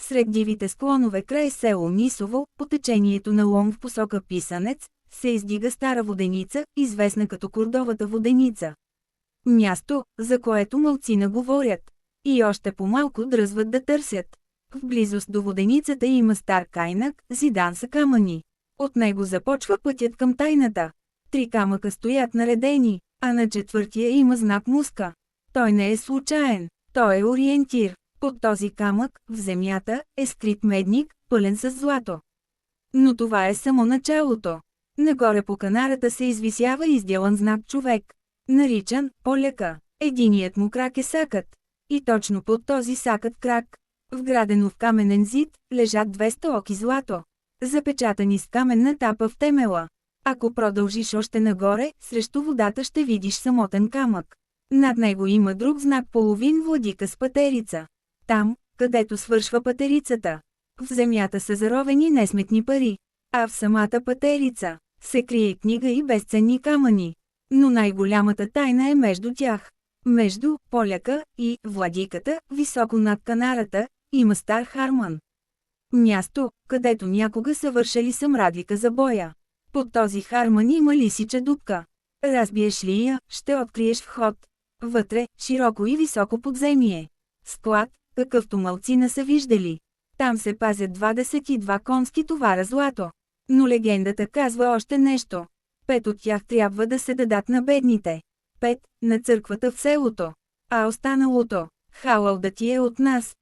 Сред дивите склонове край село Нисово, по течението на Лом в посока Писанец, се издига стара воденица, известна като Курдовата воденица. Място, за което малцина говорят. И още по-малко дръзват да търсят. В близост до воденицата има стар кайнак, зидан са камъни. От него започва пътят към тайната. 3 камъка стоят наредени, а на четвъртия има знак муска. Той не е случайен, той е ориентир. Под този камък, в земята, е скрит медник, пълен с злато. Но това е само началото. Нагоре по канарата се извисява изделан знак човек. Наричан Поляка. Единият му крак е сакът. И точно под този сакът крак, вградено в каменен зид, лежат 200 оки злато. Запечатани с каменна тапа в темела. Ако продължиш още нагоре, срещу водата ще видиш самотен камък. Над него има друг знак половин владика с патерица. Там, където свършва патерицата, в земята са заровени несметни пари, а в самата патерица се крие книга и безценни камъни. Но най-голямата тайна е между тях. Между Поляка и владиката, високо над канарата, има стар харман. Място, където някога са вършали самрадвика за боя. Под този харман има лисича дупка. Разбиеш ли я, ще откриеш вход. Вътре, широко и високо подземие. Склад, какъвто малцина са виждали. Там се пазят 22 конски товара злато. Но легендата казва още нещо. 5 от тях трябва да се дадат на бедните. 5 – на църквата в селото. А останалото – халал да ти е от нас,